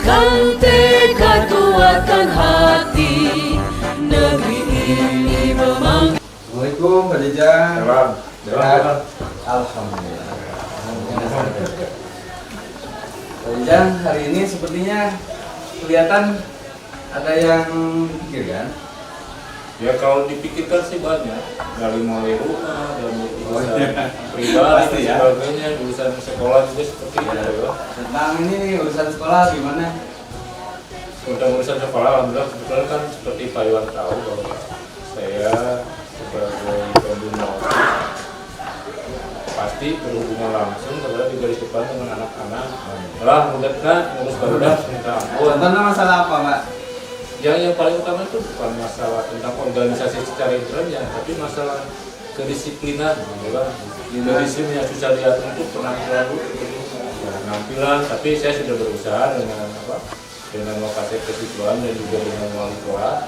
Kan tekad kuatkan hati, negeri ini memang. Assalamualaikum Pak Jajang. Salam. Sehat? Alhamdulillah. Pak Jajang, hari ini sepertinya kelihatan ada yang dipikirkan. Ya kalau dipikirkan sih banyak, dari mulai rumah dan urusan pribadi Pasti dan ya. sebagainya, urusan sekolah juga seperti itu ya. Tentang ini nih, urusan sekolah gimana? Tentang urusan sekolah, alhamdulillah kebetulan kan seperti Pak Iwan tahu bahwa saya sebagai pembina pasti berhubungan langsung terhadap di garis depan dengan anak-anak. Lah, mudah-mudahan ngurus barudak minta ampun. Tentang masalah apa, Pak? Yang paling utama itu bukan masalah tentang organisasi secara internalnya, tapi masalah kedisiplinan, gitu kan. Disiplin yang susah diatur itu penampilan penampilan, tapi saya sudah berusaha dengan lokasi kesetujuan dan juga dengan wali kelas,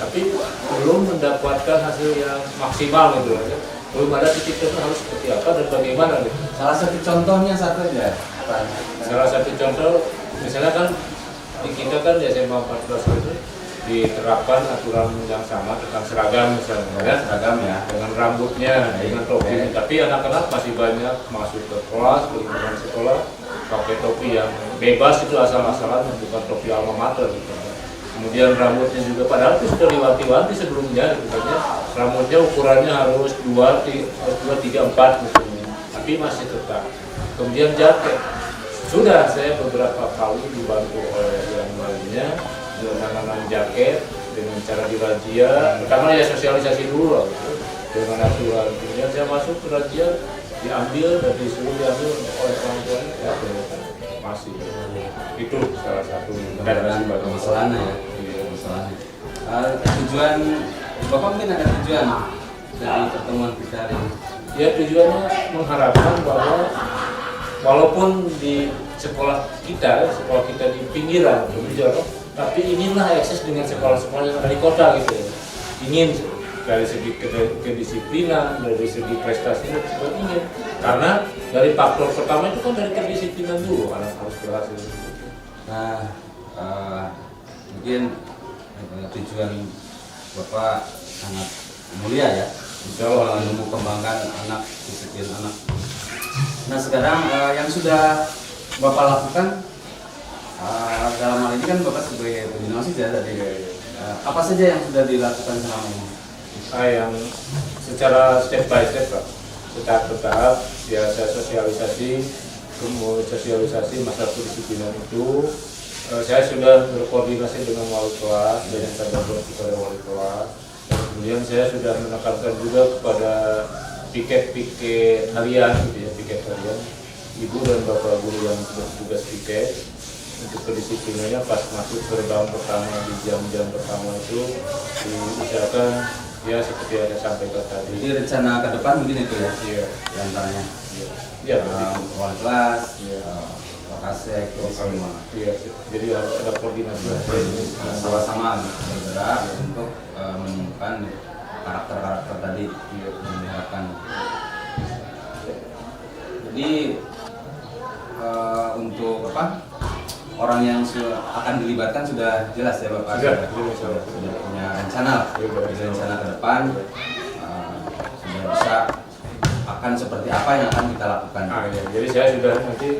tapi belum mendapatkan hasil yang maksimal gitu ya. Belum ada titik temu harus seperti apa dan bagaimana gitu. Salah satu contohnya satu aja. Pak. Salah satu contoh, misalnya kan di kita kan di SMA 14 itu diterapkan aturan yang sama tentang seragam misalnya ya, Seragam ya. dengan rambutnya, dengan topi. Tapi anak-anak masih banyak masuk ke kelas, ke lingkungan sekolah pakai topi yang bebas itu asal-asalan, bukan topi alma mater gitu. Kemudian rambutnya juga padahal itu sudah diwanti-wanti sebelumnya gitu kan ya. Rambutnya ukurannya harus 2, 3, 4 misalnya. Tapi masih tetap. Kemudian jaket. Sudah saya beberapa kali dibantu oleh yang lainnya dengan jaket dengan cara dirazia. Pertama ya sosialisasi dulu lah gitu, dengan aturan. Kemudian saya masuk ke razia, diambil dan disuruh diambil oleh orang tuanya ya ternyata masih. Itu salah satu Masalahnya ya. Iya. Masalahnya. Tujuan Bapak mungkin ada tujuan dari pertemuan kita hari ini. Ya tujuannya mengharapkan bahwa walaupun di sekolah kita di pinggiran, tapi inginlah eksis dengan sekolah-sekolah yang ada di kota gitu. Ingin dari segi kedisiplinan, dari segi prestasi juga ingin. Karena dari faktor pertama itu kan dari kedisiplinan dulu anak harus berhasil. Nah, mungkin tujuan Bapak sangat mulia ya. Insya Allah. Menumbuh kembangkan anak, disiplin anak. Nah sekarang yang sudah Bapak lakukan dalam hal ini kan Bapak sebagai pembina OSIS ya tadi. Apa saja yang sudah dilakukan selama ini? Yang secara step by step Pak, bertahap ya saya sosialisasi masalah kedisiplinan itu. Saya sudah berkoordinasi dengan wali kelas dan yang terbantu kepada wali kelas. Kemudian saya sudah menekankan juga kepada piket harian gitu ya, piket harian ibu dan bapak guru yang bertugas piket untuk kedisiplinannya pas masuk gerbang pertama di jam-jam pertama itu diusahakan ya seperti yang saya sampaikan tadi. Jadi rencana ke depan mungkin itu ya? Iya. Di antaranya? Iya. Wali kelas, Iya. Wakasek, semua. Iya. Jadi harus ada koordinasi. Sama-sama bergerak untuk menemukan karakter-karakter tadi yang diharapkan. Jadi untuk apa? Orang yang akan dilibatkan sudah jelas ya Bapak. Sudah punya rencana, rencana ke depan sudah bisa akan seperti apa yang akan kita lakukan. Ya. Jadi saya sudah nanti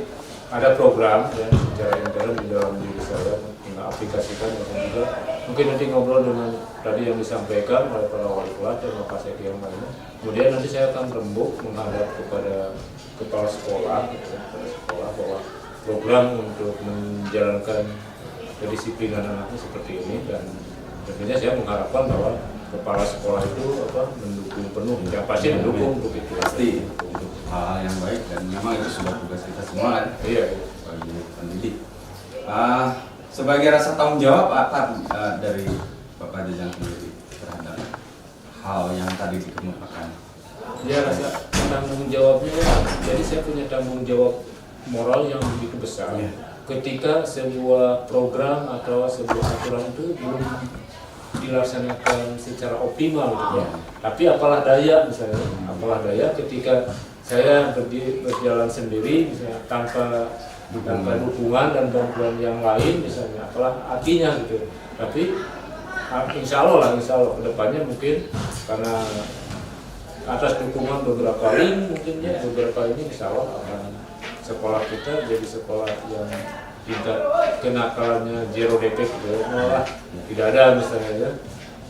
ada program ya secara intern di dalam diri saya mengaplikasikan dan juga mungkin nanti ngobrol dengan tadi yang disampaikan oleh para wali kelas dan Bapak Seki yang lainnya. Kemudian nanti saya akan rembuk menghadap kepada kepala sekolah bahwa program untuk menjalankan kedisiplinan anaknya seperti ini, dan tentunya saya mengharapkan bahwa kepala sekolah itu mendukung penuh, yang pasti mendukung untuk itu. Pasti hal yang baik dan memang itu sudah tugas kita semua kan. Iya. Bagi pendidik. Sebagai rasa tanggung jawab apa dari Bapak Jajang sendiri terhadap hal yang tadi dikemukakan? Ya rasa tanggung jawabnya, jadi saya punya tanggung jawab moral yang begitu besar. Ketika sebuah program atau sebuah aturan itu belum dilaksanakan secara optimal gitu ya. Tapi apalah daya misalnya, ketika saya berjalan sendiri misalnya tanpa dukungan dan bantuan yang lain misalnya apalah artinya gitu. Tapi insya Allah kedepannya mungkin karena atas dukungan beberapa link mungkin ya beberapa ini insya Allah akan sekolah kita jadi sekolah yang tingkat kenakalannya zero defect lah, tidak ada misalnya ya,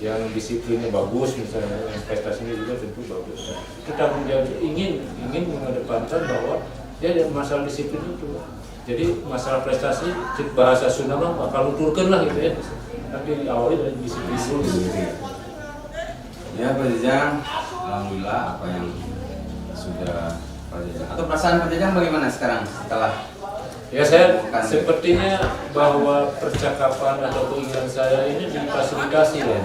yang disiplinnya bagus misalnya, yang prestasinya juga tentu bagus. Kita ingin mengedepankan bahwa ya masalah disiplin itu, jadi masalah prestasi bahasa Sunda mah bakal nuturkeun lah gitu ya, tapi awalnya dari disiplin dulu. Ya Pak Jajang, alhamdulillah apa yang sudah Pak Jajang atau perasaan Pak Jajang bagaimana sekarang setelah ya saya sepertinya bahwa percakapan atau keinginan saya ini difasilitasi ya,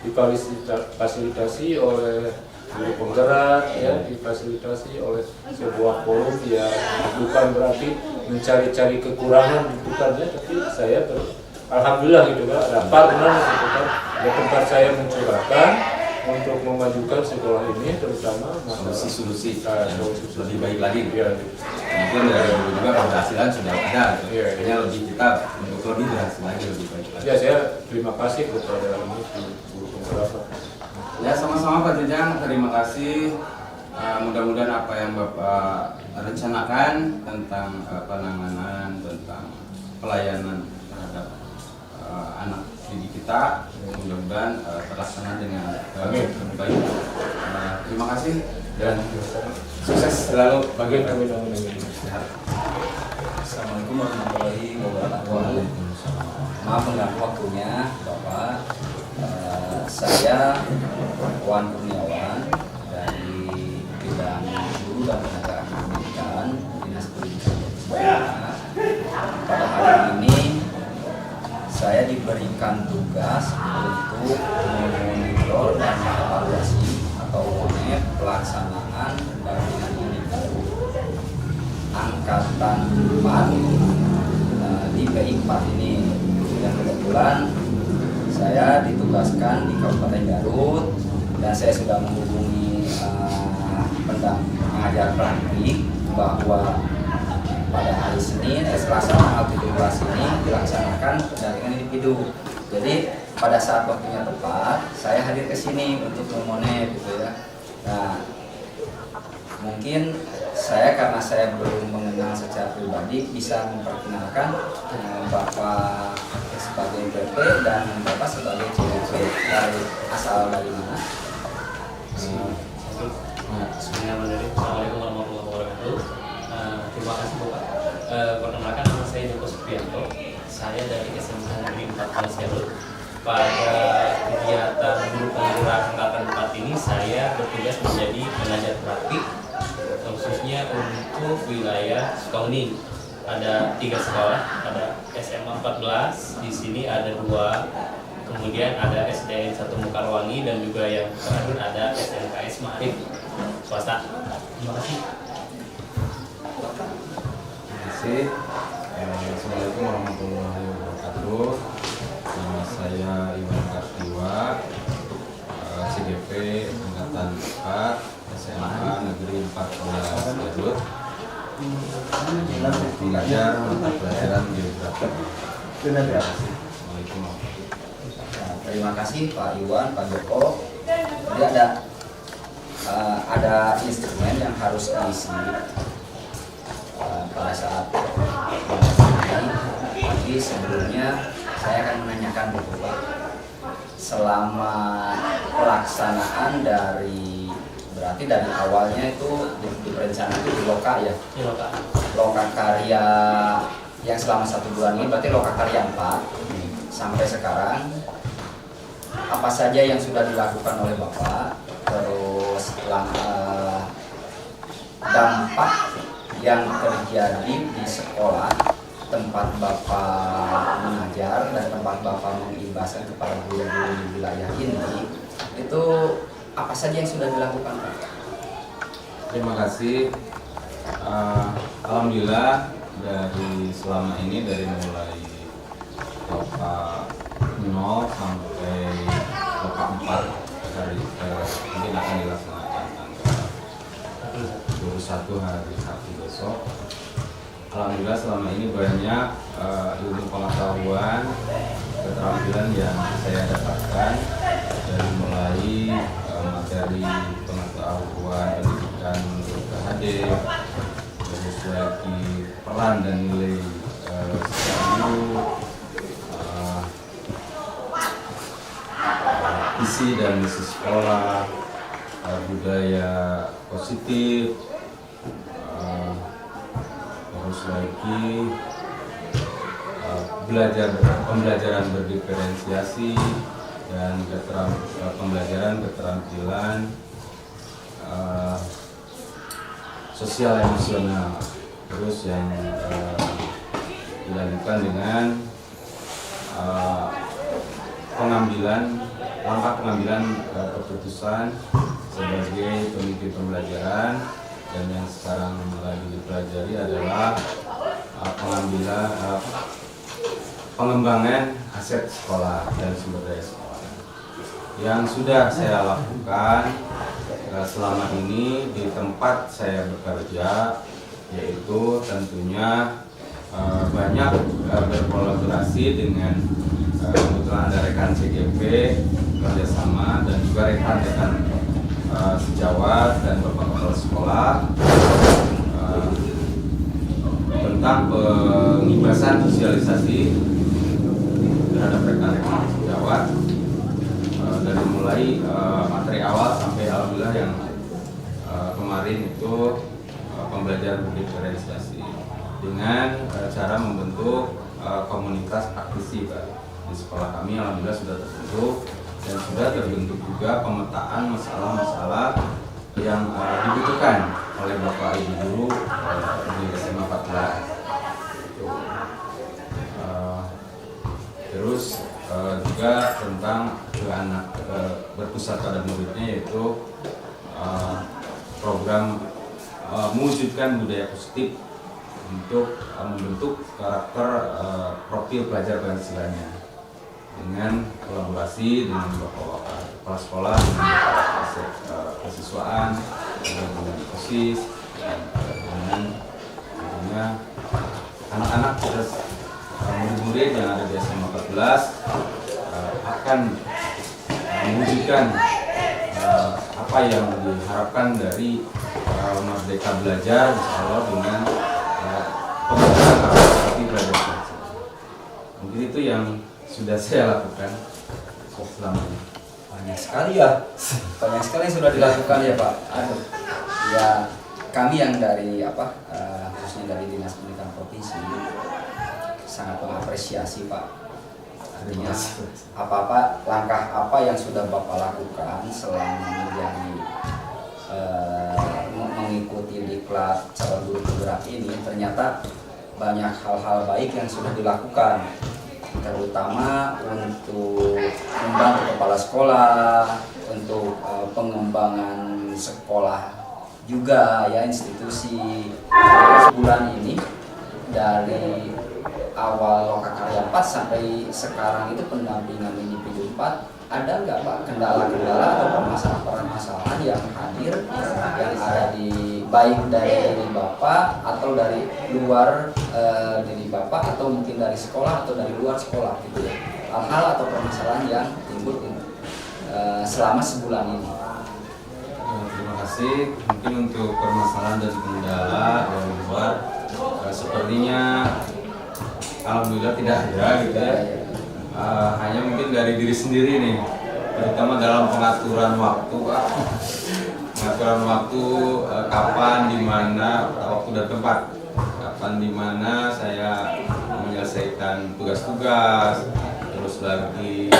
difasilitasi oleh guru penggerak ya, difasilitasi oleh sebuah forum yang bukan berarti mencari-cari kekurangan bukan ya, tapi saya alhamdulillah gitu kan ada partner gitu kan ya, tempat saya mencurahkan untuk memajukan sekolah ini terutama solusi lebih baik lagi. Ya, mungkin dari dulu juga keberhasilan sudah ada, kayaknya lebih kita untuk lebih berhasil lagi lebih baik lagi. Ya saya terima kasih kepada ini guru penggerak. Ya sama-sama Pak Jajang, terima kasih. Mudah-mudahan apa yang Bapak rencanakan tentang penanganan, tentang pelayanan terhadap anak didik kita, mudah-mudahan terlaksana dengan baik. Terima kasih dan sukses selalu bagi kami. Assalamualaikum warahmatullahi wabarakatuh. Maaf mengganggu waktunya Bapak. Saya Wan Kurniawan dari bidang guru dan penegakan pendidikan Dinas Pendidikan Jawa. Pada hari ini saya diberikan tugas untuk memonitor dan evaluasi atau monef pelaksanaan pendampingan individu angkatan 4 di PI 4 ini, yang kebetulan saya ditugaskan di Kabupaten Garut dan saya sudah menghubungi pengajar praktik bahwa pada hari Senin, Selasa tanggal 17 ini dilaksanakan pendampingan individu. Jadi pada saat waktunya tepat, saya hadir ke sini untuk memonef gitu ya. Nah, mungkin karena saya belum mengenal secara pribadi bisa memperkenalkan Bapak sebagai BP dan Bapak sebagai CWP dari mana? Assalamualaikum warahmatullahi wabarakatuh. Terima kasih Bapak. Perkenalkan nama saya Joko Supriyanto. Saya dari SMK Negeri 14 Garut. Pada kegiatan guru penggerak angkatan 4 ini saya bertugas menjadi pengajar praktik khususnya untuk wilayah Sukabumi. Ada 3 sekolah, ada SMA 14, di sini ada 2, kemudian ada SDN 1 Mekarwangi dan juga yang terakhir ada SMKS Ma'arif swasta. Terima kasih. Terima kasih. Assalamualaikum warahmatullahi wabarakatuh. Nama saya Iwan Kartiwa, CGP Angkatan 4 SMA Negeri 14 Garut. Mengajar mata pelajaran geografi. Terima kasih. Assalamualaikum warahmatullahi wabarakatuh. Terima kasih Pak Iwan, Pak Joko. Jadi ada instrumen yang harus diisi pada saat ini. Jadi sebelumnya saya akan menanyakan dulu Pak, selama pelaksanaan berarti dari awalnya itu direncanakan di Loka ya? Di Loka. Loka karya yang selama 1 bulan ini berarti Loka karya 4 sampai sekarang. Apa saja yang sudah dilakukan oleh Bapak, terus dampak yang terjadi di sekolah tempat Bapak mengajar dan tempat Bapak mengimbaskan kepada guru-guru di wilayah ini, itu apa saja yang sudah dilakukan Pak? Terima kasih. Alhamdulillah dari selama ini, dari mulai Loka 0 sampai Loka 4 hari mungkin akan dilaksanakan tanggal 21 hari Sabtu besok. alhamdulillah selama ini banyak ilmu pengetahuan, keterampilan yang saya dapatkan dari mulai materi pengetahuan pendidikan menurut KHD, terus lagi peran dan nilai guru, isi dan misi sekolah, budaya positif, terus lagi pembelajaran berdiferensiasi dan pembelajaran keterampilan sosial emosional, terus yang dilanjutkan dengan langkah pengambilan keputusan sebagai pemimpin pembelajaran, dan yang sekarang lagi dipelajari adalah pengembangan aset sekolah dan sumber daya sekolah. Yang sudah saya lakukan selama ini di tempat saya bekerja, yaitu tentunya banyak berkolaborasi dengan kebetulan ada rekan CGP kerjasama dan juga rekan-rekan sejawat dan bapak kepala sekolah tentang pengibasan sosialisasi terhadap rekan-rekan sejawat dari mulai materi awal sampai alhamdulillah yang kemarin itu pembelajaran berdiferensiasi dengan cara membentuk komunitas praktisi, Pak. Di sekolah kami alhamdulillah sudah terbentuk, dan sudah terbentuk juga pemetaan masalah-masalah yang dibutuhkan oleh Bapak Ibu guru di SMA 14. Terus juga tentang anak berpusat pada muridnya, yaitu program mewujudkan budaya positif untuk membentuk karakter profil pelajar Pancasilanya dengan kolaborasi dengan bapak-bapak kepala sekolah, dengan kesiswaan, dengan OSIS, dan dengan tentunya anak-anak terus murid-murid yang ada di SMA 14 akan mewujudkan apa yang diharapkan dari Merdeka Belajar, insya Allah dengan pembelajaran seperti belajar. Mungkin itu yang sudah saya lakukan selama ini. Banyak sekali ya, banyak sekali yang sudah dilakukan ya Pak. Aduh, ya kami yang dari khususnya dari Dinas Pendidikan Provinsi sangat mengapresiasi Pak. Artinya apa-apa langkah apa yang sudah Bapak lakukan selama menjadi mengikuti diklat calon guru penggerak ini, ternyata banyak hal-hal baik yang sudah dilakukan, terutama untuk membantu kepala sekolah, untuk pengembangan sekolah juga ya, institusi. Bulan ini dari awal Lokakarya 4 sampai sekarang itu pendampingan individu 4, ada nggak Pak kendala-kendala atau permasalahan-permasalahan yang hadir yang ada di baik dari diri Bapak atau dari luar diri Bapak, atau mungkin dari sekolah atau dari luar sekolah gitu ya, hal-hal atau permasalahan yang timbul selama sebulan ini? Terima kasih. Mungkin untuk permasalahan dan kendala dari luar sepertinya alhamdulillah tidak ada gitu ya. Hanya mungkin dari diri sendiri nih, terutama dalam pengaturan waktu, pengaturan waktu kapan, di mana, waktu dan tempat, kapan, di mana saya menyelesaikan tugas-tugas, terus lagi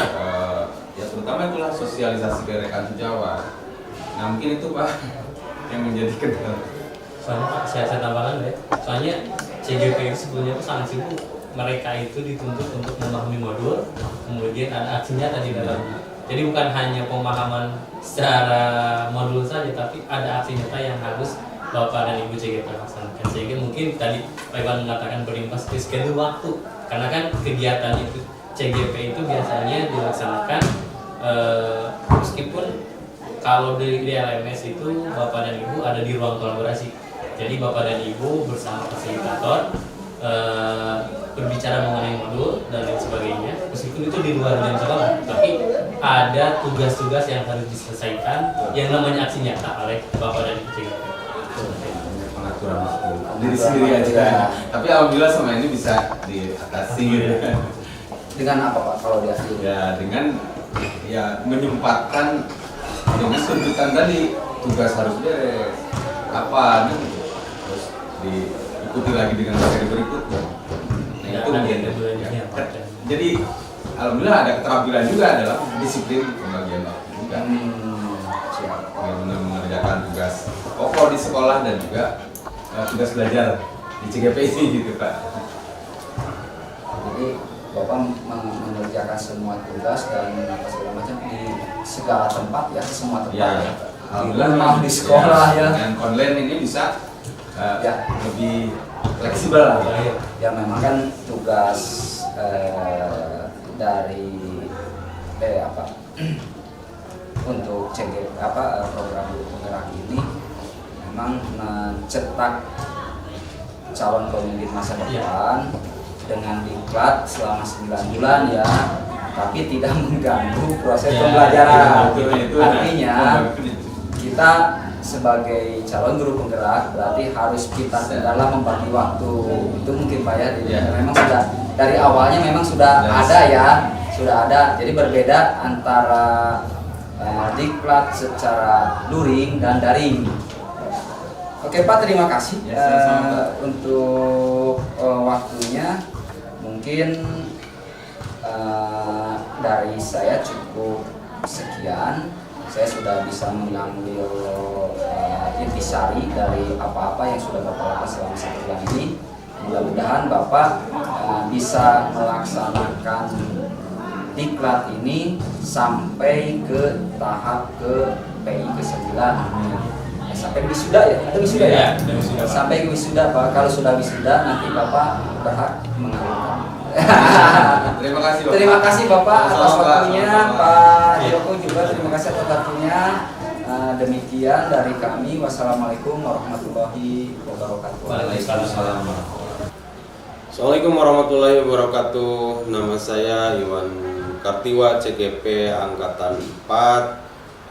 ya terutama itulah sosialisasi ke rekan sejawat. Nah mungkin itu Pak yang menjadi kendala. Soalnya Pak, saya tambahkan ya, soalnya CGP itu sebelumnya itu sangat sibuk. Mereka itu dituntut untuk memahami modul, kemudian ada aksinya tadi dalamnya. Jadi bukan hanya pemahaman secara modul saja, tapi ada aksi nyata yang harus Bapak dan Ibu CGP laksanakan. Sehingga mungkin tadi Pak Iwan mengatakan berimbas ke schedule waktu, karena kan kegiatan itu CGP itu biasanya dilaksanakan meskipun kalau di LMS itu Bapak dan Ibu ada di ruang kolaborasi. Jadi Bapak dan Ibu bersama fasilitator berbicara mengenai modul dan lain sebagainya. Meskipun itu di luar jam sekolah, tapi ada tugas-tugas yang harus diselesaikan yang namanya aksi nyata oleh Bapak dan Ibu CGP. Pengaturan waktu diri sendiri aja. Tapi alhamdulillah sama ini bisa diatasi gitu. Dengan apa Pak kalau diakhiri? Ya dengan ya menyempatkan dengan tuntutan tadi, tugas harus beres apa nih, terus diikuti lagi dengan materi berikutnya. Nah, itu mungkin ya. Jadi alhamdulillah ada keterampilan juga dalam disiplin pembagian waktu juga. Siap. Benar-benar mengerjakan tugas pokok di sekolah dan juga tugas belajar di CGP ini gitu Pak. Jadi Bapak mengerjakan semua tugas dan apa segala macam di segala tempat ya, semua tempat Ya, di rumah, di sekolah ya. Dengan online ini bisa Ya. lebih fleksibel lah. Ya memang kan tugas dari untuk CGP program Guru Penggerak ini memang mencetak calon pemimpin masa depan dengan diklat selama 9 bulan ya, tapi tidak mengganggu proses pembelajaran. Artinya kita sebagai calon guru penggerak berarti harus pintar dalam membagi waktu. Itu mungkin Pak ya. Memang sudah dari awalnya memang sudah ada ya, sudah ada. Jadi berbeda antara diklat secara luring dan daring. Oke Pak, terima kasih untuk waktunya. Mungkin dari saya cukup sekian. Saya sudah bisa mengambil intisari dari apa-apa yang sudah Bapak lakukan selama 1 bulan ini. Mudah-mudahan Bapak bisa melaksanakan diklat ini sampai ke tahap ke PI ke-9. Sampai wisuda ya? Ada wisuda ya? Sampai wisuda Pak. Kalau sudah wisuda nanti Bapak berhak mengambil. Terima kasih Bapak. Terima kasih Bapak atas waktunya. Pak Joko juga terima kasih atas waktunya. Demikian dari kami. Wassalamualaikum warahmatullahi wabarakatuh. Waalaikumsalam. Assalamualaikum warahmatullahi wabarakatuh. Nama saya Iwan Kartiwa, CGP Angkatan 4,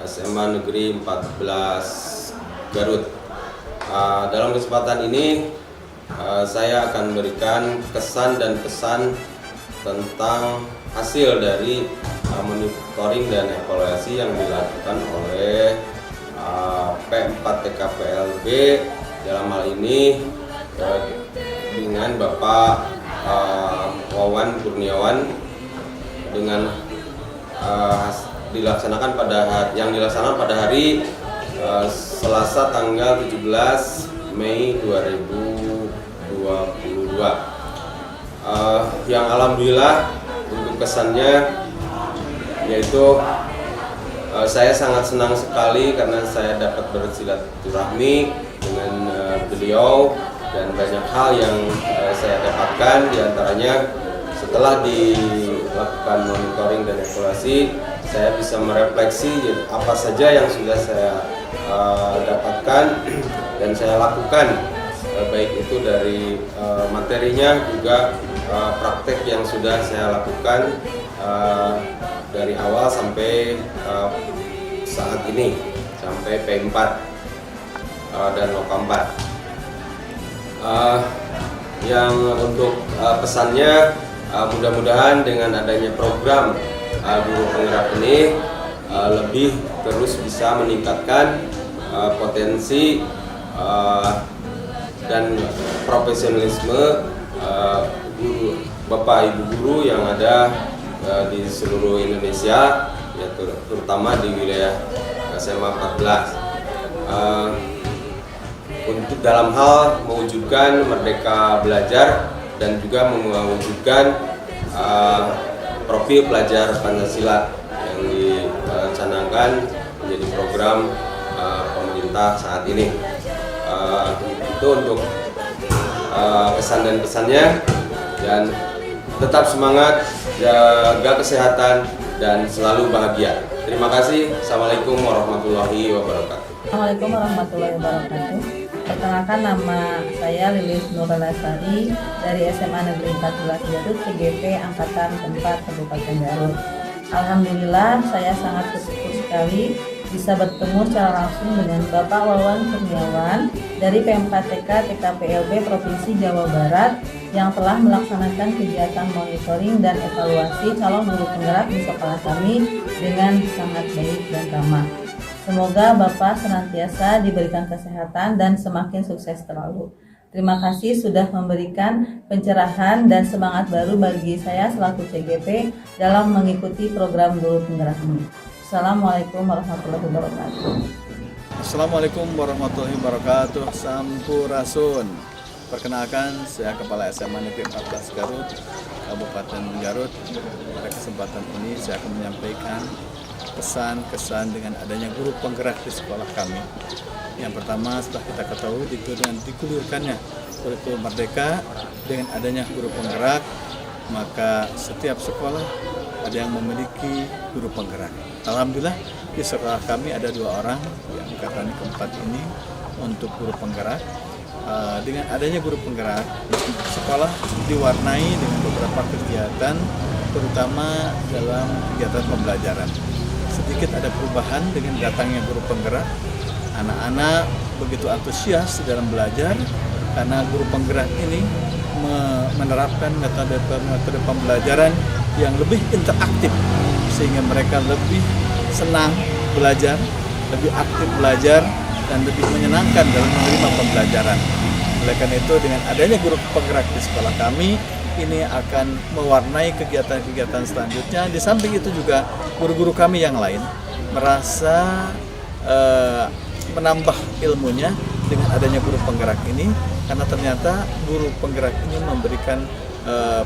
SMA Negeri 14 Garut. Dalam kesempatan ini saya akan memberikan kesan dan pesan tentang hasil dari monitoring dan evaluasi yang dilakukan oleh P4 TKPLB, dalam hal ini dengan Bapak Wawan Kurniawan, dengan dilaksanakan pada hari Selasa tanggal 17 Mei 2022. Yang alhamdulillah untuk kesannya yaitu saya sangat senang sekali karena saya dapat bersilaturahmi dengan beliau, dan banyak hal yang saya dapatkan. Diantaranya setelah dilakukan monitoring dan evaluasi, saya bisa merefleksi apa saja yang sudah saya dapatkan dan saya lakukan, baik itu dari materinya juga praktek yang sudah saya lakukan dari awal sampai saat ini, sampai P4 dan Loka 4. Yang untuk pesannya, mudah-mudahan dengan adanya program Guru Penggerak ini lebih terus bisa meningkatkan potensi dan profesionalisme guru, Bapak Ibu guru yang ada di seluruh Indonesia, ya, terutama di wilayah SMA 14, untuk dalam hal mewujudkan merdeka belajar dan juga mewujudkan profil pelajar Pancasila yang dicanangkan menjadi program pemerintah saat ini. Itu untuk pesan dan pesannya, dan tetap semangat, jaga kesehatan, dan selalu bahagia. Terima kasih. Assalamualaikum warahmatullahi wabarakatuh. Assalamualaikum warahmatullahi wabarakatuh. Perkenalkan, nama saya Lilis Nurlasari dari SMA Negeri 14 Garut, CGP Angkatan 4 Kabupaten Garut. Alhamdulillah, saya sangat bersyukur sekali bisa bertemu secara langsung dengan Bapak Wawan Kurniawan dari P4TK TKPLB Provinsi Jawa Barat yang telah melaksanakan kegiatan monitoring dan evaluasi calon guru penggerak di sekolah kami dengan sangat baik dan ramah. Semoga Bapak senantiasa diberikan kesehatan dan semakin sukses terlalu. Terima kasih sudah memberikan pencerahan dan semangat baru bagi saya selaku CGP dalam mengikuti program guru penggerak ini. Assalamualaikum warahmatullahi wabarakatuh. Assalamualaikum warahmatullahi wabarakatuh. Sampurasun. Perkenalkan, saya Kepala SMA Negeri 14 Garut, Kabupaten Garut. Pada kesempatan ini saya akan menyampaikan pesan-kesan dengan adanya guru penggerak di sekolah kami. Yang pertama, setelah kita ketahui dengan digulirkannya kurikulum Merdeka, dengan adanya guru penggerak, maka setiap sekolah ada yang memiliki guru penggerak. Alhamdulillah di sekolah kami ada 2 orang yang angkatan keempat ini untuk guru penggerak. Dengan adanya guru penggerak, sekolah diwarnai dengan beberapa kegiatan, terutama dalam kegiatan pembelajaran. Sedikit ada perubahan dengan datangnya guru penggerak. Anak-anak begitu antusias dalam belajar karena guru penggerak ini menerapkan metode pembelajaran yang lebih interaktif sehingga mereka lebih senang belajar, lebih aktif belajar, dan lebih menyenangkan dalam menerima pembelajaran. Oleh karena itu, dengan adanya guru penggerak di sekolah kami, ini akan mewarnai kegiatan-kegiatan selanjutnya. Di samping itu juga guru-guru kami yang lain merasa menambah ilmunya dengan adanya guru penggerak ini, karena ternyata guru penggerak ini memberikan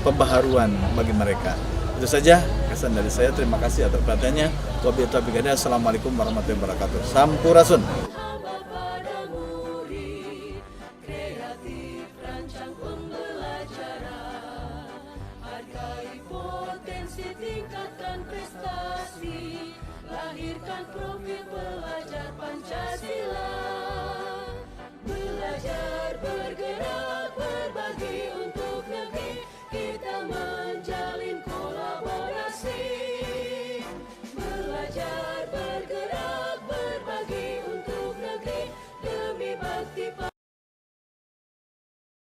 pembaharuan bagi mereka. Itu saja kesan dari saya. Terima kasih atas perhatiannya. Wabillahi taufiq. Assalamualaikum warahmatullahi wabarakatuh. Sampurasun.